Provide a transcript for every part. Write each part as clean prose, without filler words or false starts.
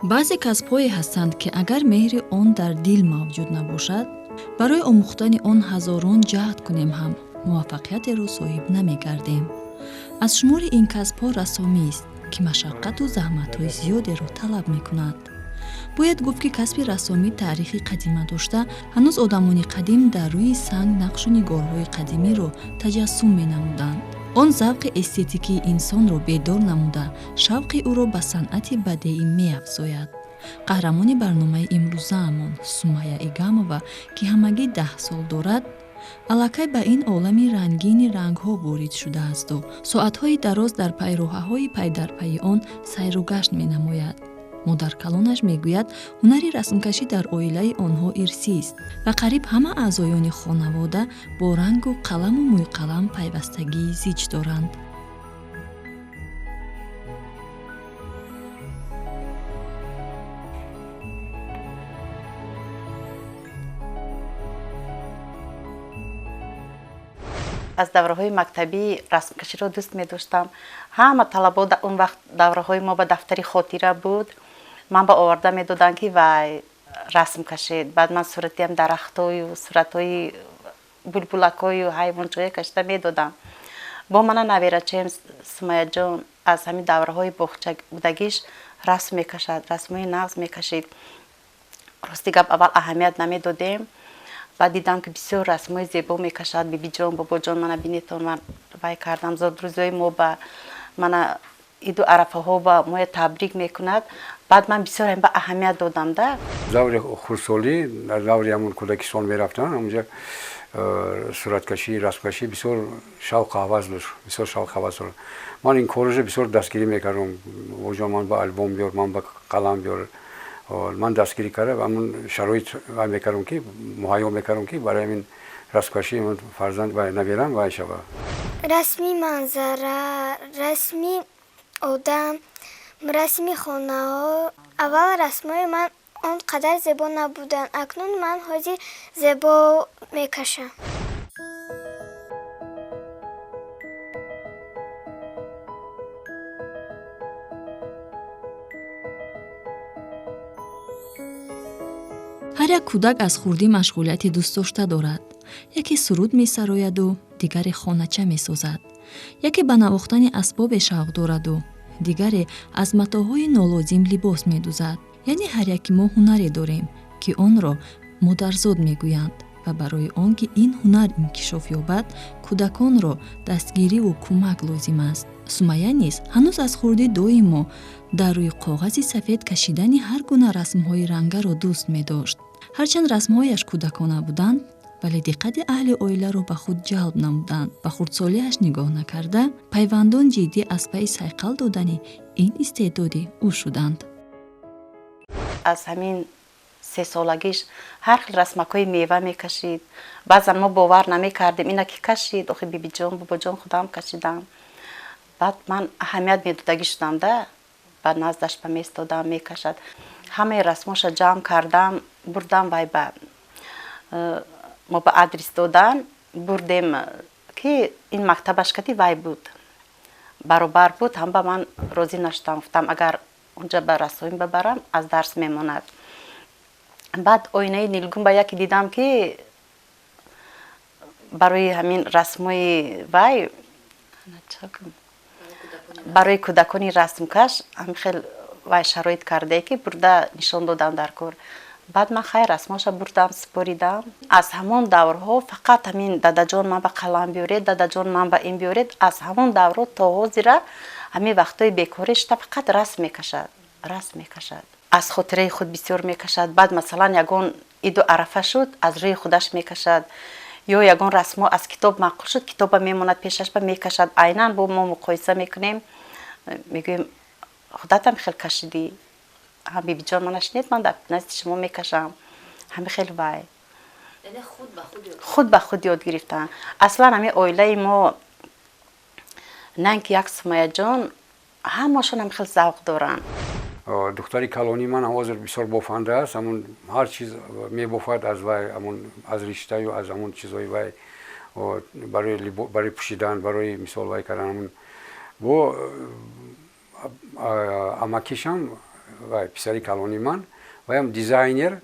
баъзе касбҳое ҳастанд, ки агар меҳри он дар дил мавҷуд набошад, барои омӯхтани он ҳазорон ҷаҳд кунем ҳам муваффақиятеро соҳиб намегардем. аз шумори ин касбҳо рассомист, ки машаққату заҳматҳои зиёдеро талаб мекунад. бояд гуфт, ки касби рассомӣ таърихи қадима дошта, ҳанӯз одамони қадим дар рӯи санг нақшу нигорҳои қадимиро таҷассум менамуданд. он завқи эстетикии инсонро бедор намуда, шавқи ӯро ба санъати бадеӣ меафзояд. қаҳрамони барномаи имрӯзаамон Сумайя Игамова, ки ҳамагӣ 10 сол дорад, аллакай ба ин олами рангини рангҳо ворид шудаасту соатҳои дароз дар пайроҳаҳои пайдарпайи он сайру гашт менамояд. модар калонаш мегӯяд, ҳунари расмкашӣ дар оилаи онҳо ирсист ва қариб ҳама аъзоёни хонавода бо рангу қаламу мӯйқалам пайвастагии зич доранд. аз давраҳои мактабӣ расмкаширо дӯст медоштам. ҳама талабо он вақт давраҳои мо ба дафтари хотира буд. ман ба оварда медоданд, ки вай расм кашед. баъд ман суратиам дарахтою суратҳои булбулакою ҳайвонҷое кашида медодам. бо мана наверачаем Сумайяҷон аз ҳамин давраҳои боғчабудагиш расм мекашад, расмҳои нағз мекашид. рости гап аввал аҳамият намедодем. баъд дидам, ки бисёр расмҳои зебо мекашад. бибиҷон, бобоҷон, мана бинетон, ман вай кардам. зодрӯзои мо ба мана иду арафаҳо ба моя табрик мекунад. баъд ман бисёр ба аҳамият додам. да даври хурдсолӣ, дар даври ҳамон кӯдакистон мерафтам, ҳамонҷа сураткашӣ, расмкашӣ бисёр шавқ ҳавас дошт, бисёр шавқ ҳавас дошт. ман ин коружо бисёр дастгирӣ мекардам. оҷон, ман ба албом биёр, ман ба қалам биёр. ман дастгирӣ кардам, ҳамон шароит вай мекардам, ки муҳайё мекардам, ки барои ҳамин расмкашӣ фарзанд вай наверам вай шава. расми манзара, расми одам, расми хонаҳо. аввал расмҳои ман он қадар зебо набуданд. акнун ман ҳозир зебо мекашам. ҳар як кӯдак аз хурдӣ машғулияти дӯстдошта дорад. яке суруд месарояду дигаре хонача месозад. яке ба навохтани асбобе шавқ дораду дигаре аз матоъҳои нолозим либос медӯзад. яъне ҳар яки мо ҳунаре дорем, ки онро модарзод мегӯянд ва барои он ки ин ҳунар инкишоф ёбад, кӯдаконро дастгириву кӯмак лозим аст. Сумайя низ ҳанӯз аз хурдӣ доимо дар рӯи коғази сафед кашидани ҳар гуна расмҳои рангаро дӯст медошт. ҳарчанд расмҳояш кӯдакона буданд, вале диққати аҳли оиларо ба худ ҷалб намуданд. ба хурдсолиаш нигоҳ накарда, пайвандон ҷиддӣ аз пайи сайқал додани ин истеъдоди ӯ шуданд. аз ҳамин 3 солагиш ҳар хел расмакҳои мева мекашид. баъзан мо бовар намекардем, ина ки кашид, охи бибиҷон, бобоҷон худам кашидам. баъд ман аҳамият медодагӣ шудам. да ба наздаш ба меистодам, мекашад. ҳамаи расмоша ҷамъ кардам, бурдам вай ба мо ба адрес додан, бурдем, ки ин мактабаш кади вай буд. баробар буд, ҳам ба ман розӣ наштам. гуфтам агар онҷа ба рассоим бабарам, аз дарс мемонад. баъд оинаи нилгун ба яке дидам, ки барои ҳамин расмҳои вай, барои кӯдакони расмкаш ҳамихел вай шароит кардае, ки бурда нишон додам дар кор. баъд ман хайр расмоша бурдам, супоридам. аз ҳамон даврҳо фақат ҳамин дадаҷон ман ба қалам биёред, дадаҷон ман ба ин биёред. аз ҳамон даврҳо то ҳозира ҳамин вақтҳои бекорӣ шуда фақат расм мекашад, расм мекашад. аз хотираи худ бисёр мекашад. баъд масалан ягон иду арафа шуд, аз рӯи худаш мекашад. ё ягон расмо аз китоб мақул шуд, китоба мемонад пешаш ба мекашад. айнан бо мо муқоиса мекунем, мегӯем худатам хел кашидӣ. ҳам бибиҷон мана шинед, ман дар назди шумо мекашам. ҳами хел вай худ ба худ ёд гирифтан. аслан ҳамин оилаи мо нанки як Сумайяҷон, ҳамашон ҳам хел завқ доранд. духтари калони ман ҳозир бисёр бофанда аст. ҳамон ҳар чиз мебофад аз вай, ҳамон аз риштаю аз ҳамон чизҳои вай, барои пӯшидан, барои мисол вай кардан. ҳамон бо амакишам вай писари калони ман ваям дизайнер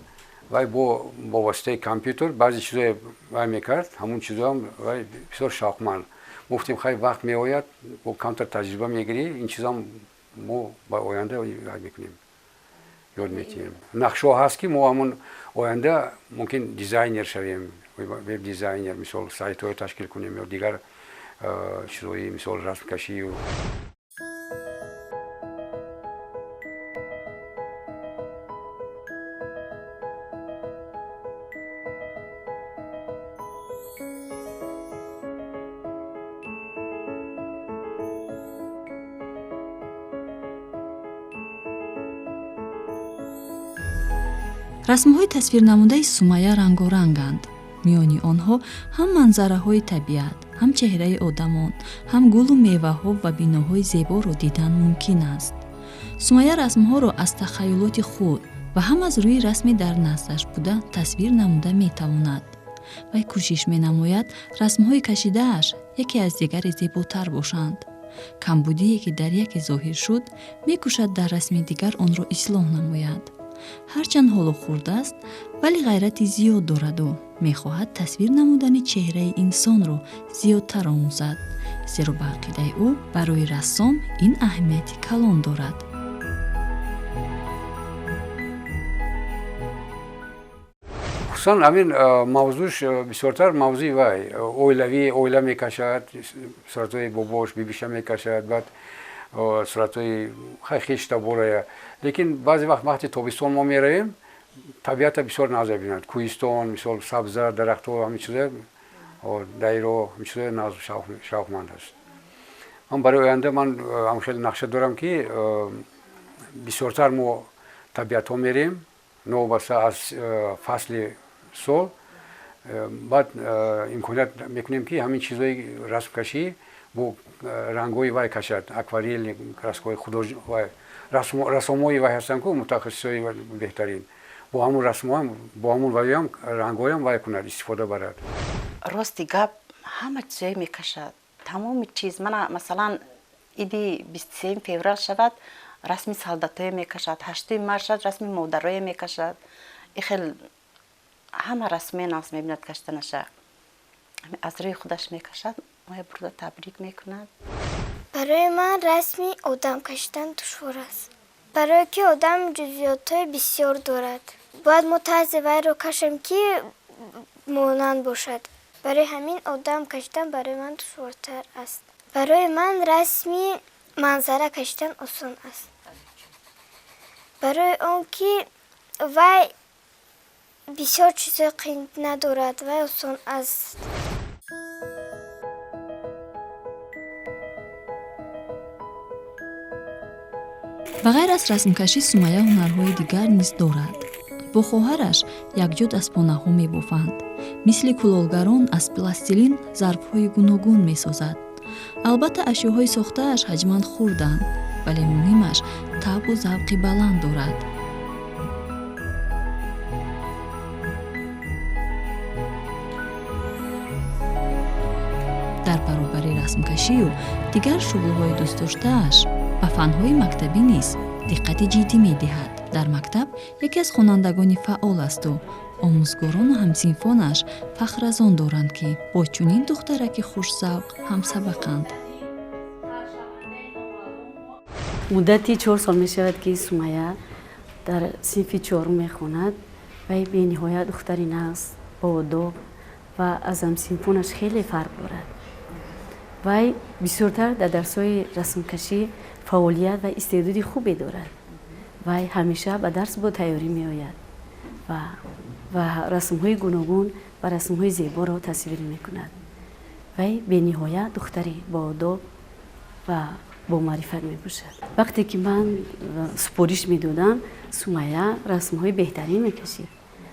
вай бо воситаи компютер баъзе чизое вай мекард ҳамун чизоам вай бисёр шавқманд гуфтем хай вақт меояд бо камтар таҷриба мегирӣ ин чизам мо ба оянда вай мекунем ёд метиҳем нақшҳо ҳаст ки мо ҳамун оянда мумкин дизайнер шавем веб дизайнер мисол сайтҳои ташкил кунем ё дигар чизои мисол расмкашию расмҳои тасвирнамудаи Сумайя рангоранганд. миёни онҳо ҳам манзараҳои табиат, ҳам чеҳраи одамон, ҳам гулу меваҳо ва биноҳои зеборо дидан мумкин аст. Сумайя расмҳоро аз тахайюлоти худ ва ҳам аз рӯи расми дар наздаш буда тасвир намуда метавонад. вай кӯшиш менамояд расмҳои кашидааш яке аз дигаре зеботар бошанд. камбудие ки дар яке зоҳир шуд мекӯшад дар расми дигар онро ислоҳ намояд. ҳарчанд ҳоло хурд аст вале ғайрати зиёд дораду мехоҳад тасвир намудани чеҳраи инсонро зиёдтар омӯзад, зеро ба ақидаи ӯ барои рассом ин аҳамияти калон дорад. хусусан ҳамин мавзӯш бисёртар мавзӯи вай оилавӣ оила мекашад суратҳои бобош бибиша мекашад баъд суратҳои хешта борая лекин баъзе вақт вақти тобистон мо меравем табиата бисёр нағз мебинад кӯҳистон мисол сабза дарахтҳо ҳамин чиза дайро ҳамин чиза нағз шавқманд аст. ман барои оянда ман хеле нақша дорам ки бисёртар мо табиатҳо мерем новобаста аз фасли сол баъд имконият мекунем ки ҳамин чизои расмкашӣ бо рангҳои вай кашад акварел краскаҳои художвай рассомҳои вай ҳастанд ку мутахассисои беҳтарин бо ҳамун расмҳоам бо ҳамун вайам рангҳоям вай кунад истифода барад. рости гап ҳама чизое мекашад тамоми чиз мана масалан иди 23 феврал шавад расми солдатое мекашад 8 март шавад расми модарое мекашад ихел ҳама расме нағз мебинад каштанаша аз рӯи худаш мекашад моя бурда табрик мекунад. барои ман расми одам кашидан душвор аст барое ки одам ҷузъиётҳои бисёр дорад бояд мо тарзи вайро кашем ки монанд бошад барои ҳамин одам кашидан барои ман душвортар аст. барои ман расми манзара кашидан осон аст барои он ки вай бисёр чизо қин надорад вай осон аст. ба ғайр аз расмкашӣ Сумайя ҳунарҳои дигар низ дорад. бо хоҳараш якҷо дастпонаҳо мебофанд. мисли кулолгарон аз пластилин зарфҳои гуногун месозад. албатта ашёҳои сохтааш ҳаҷман хурданд вале муҳимаш табу завқи баланд дорад. дар баробари расмкашию дигар шуғлҳои дӯстдоштааш ба фанҳои мактабӣ низ диққати ҷиддӣ медиҳад. дар мактаб яке аз хонандагони фаъол асту омӯзгорону ҳамсинфонаш фахр аз он доранд ки бо чунин духтараки хушзавқ ҳамсабақанд. муддати 4 сол мешавад ки Сумайя дар синфи 4 мехонад. вай бениҳоят духтари нағз боодоб ва аз ҳамсинфонаш хеле фарқ дорад. вай бисёртар дар дарсҳои расмкашӣ фаъолият ва истеъдоди хубе дорад. вай ҳамеша ба дарс бо тайёрӣ меояд ва расмҳои гуногун ва расмҳои зеборо тасвир мекунад. вай бениҳоят духтари боодоб ва бо маърифат мебошад. вақте ки ман супориш медодам Сумайя расмҳои беҳтарин мекашид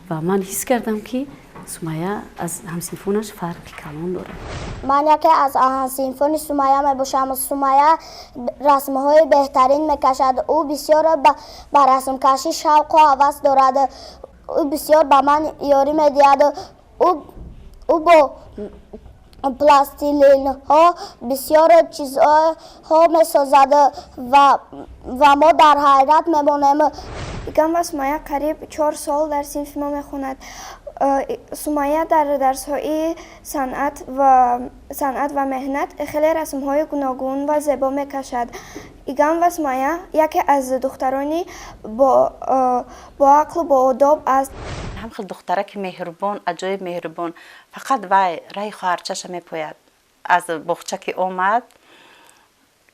ва ман ҳис кардам ки Сумайя аз ҳамсинфонаш фарқи калон дорад. ман яке аз ҳамсинфони Сумайя мебошам. Сумайя расмҳои беҳтарин мекашад. ӯ бисёр ба расмкашӣ шавқу ҳавас дорад. ӯ бисёр ба ман ёрӣ медиҳад. ӯ پلاستیلین ها بسیار چیزها می سازد و ما در حیرت میمانیم. ایگان و سومایه قریب 4 سال در صنف ما میخواند. سومایه در درس‌های صنعت و مهنت خیلی رسم‌های گوناگون و زیبا میکشد. ایگان و سومایه یکی از دخترانی با عقل و با آداب است. هم خیلی دخترک مهربان، عجایب مهربان. فقط وای رای خواهرچش میپوید. از بخچه که اومد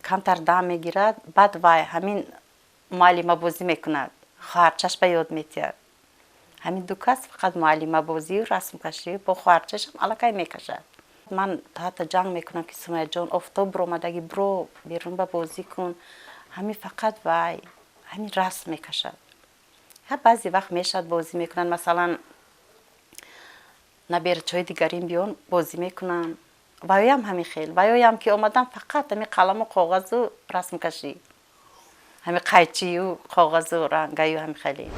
کمتر دم میگیرد، بعد وای همین معلمه بازی میکند، خواهرچش به یاد میتید. همین دو کس فقط معلمه بازی و رسم کشی با خواهرچش هم علاقه میکشد. من حتی جنگ میکنم که سومایه جان آفتاب برآمدگی برو بیرون با بازی کن. همین فقط وای همین رسم میکشد. ها بعضی وقت میشد بازی میکنن، مثلا نبیر چای دیگرین بیان بازی میکنن. وایام همین خیلی وایام که اومدم فقط همین قلم و کاغذ و رسم کشی، همین قیچی و کاغذ و رنگی و همین خیلی.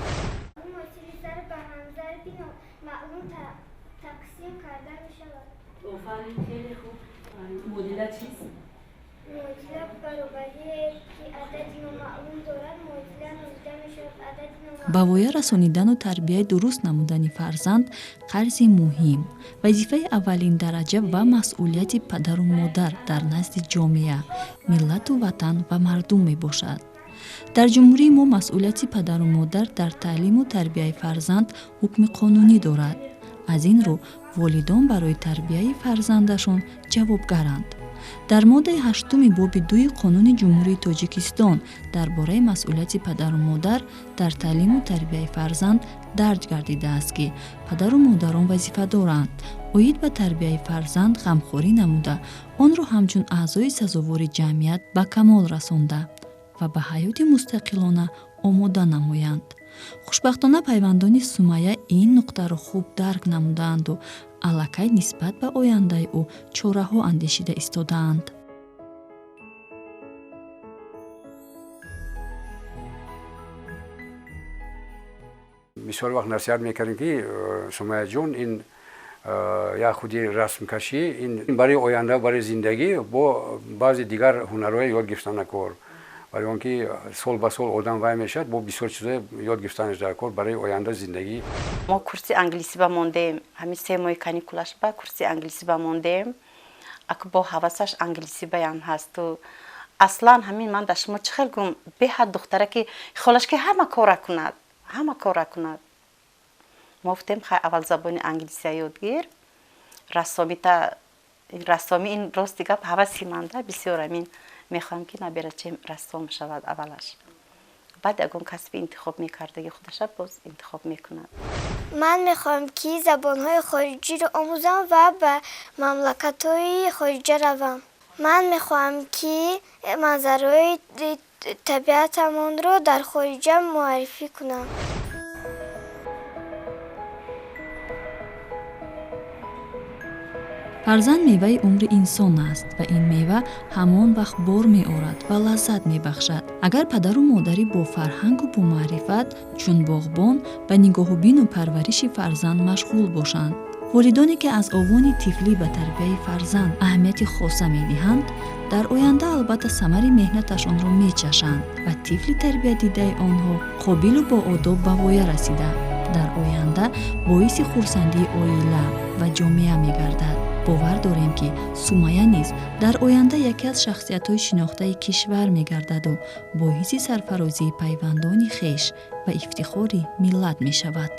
خیلی خوب. مدل چیست؟ معادله برابری که عددی معلوم دارد معادله نوشته میشود عددی ба воя расонидану тарбияи дуруст намудани фарзанд қарзи муҳим, вазифаи аввалин дараҷа ва масъулияти падару модар дар назди ҷомеа, миллату ватан ва мардум мебошад. дар ҷумҳурии мо масъулияти падару модар дар таълиму тарбияи фарзанд ҳукми қонунӣ дорад. аз ин рӯ волидон барои тарбияи фарзандашон ҷавобгаранд. дар моддаи 8 боби 2 қонуни ҷумҳурии тоҷикистон дар бораи масъулияти падару модар дар таълиму тарбияи фарзанд дарҷ гардидааст ки падару модарон вазифа доранд оид ба тарбияи фарзанд ғамхорӣ намуда онро ҳамчун аъзои сазовори ҷамъият ба камол расонда ва ба ҳаёти мустақилона омода намоянд. хушбахтона пайвандони сумайя ин нуқтаро хуб дарк намудаанду аллакай нисбат ба ояндаи ӯ чораҳо андешида истодаанд. бисёр вақт насиҳат мекардем ки сумайя ҷон ин як худи расмкашӣ ин барои оянда барои зиндагӣ бо баъзе дигар ҳунарҳои ёд гирифтана кор, барои он ки сол ба сол одам вай мешавад бо бисёр чизҳои ёд гирифтанаш дар кор барои оянда зиндагӣ. ما کورسی انگلیسی با موندیم، همین 3 ماه کانیکولش با کورسی انگلیسی با موندیم. اگه با حواسش انگلیسی بیان هست و اصلا همین من داشتم چه خیلی گم به حد دختره که خالش که همه کار کند، همه کار کند. ما گفتیم خیلی اول زبان انگلیسی یاد گیر، رسامی این راست دیگه حواسی مانده بسیار همین میخوام که نبره چه رسام شود اولش. بعد اگه کسب انتخاب میکرده خودش باز انتخاب میکند. من میخوام که زبانهای خارجی رو آموزم و به مملکت‌های خارجی روم. من میخوام که منظرهای طبیعتمون رو در خارج معرفی کنم. фарзанд меваи умри инсон аст ва ин мева ҳамон вақт бор меорад ва лаззат мебахшад. агар падару модари бо фарҳангу бо маърифат чун боғбон ба нигоҳубину парвариши фарзанд машғул бошанд. волидоне ки аз овони тифлӣ ба тарбияи фарзанд аҳамияти хоса медиҳанд, дар оянда албатта самари меҳнаташонро мечашанд ва тифли тарбиядидаи онҳо қобилу боодоб ба воя расида дар оянда боиси хурсандии оила ва ҷомеа мегардад. бовар дорем ки сумайя низ дар оянда яке аз шахсиятҳои шинохтаи кишвар мегардаду боиси сарфарозии пайвандони хеш ва ифтихори миллат мешавад.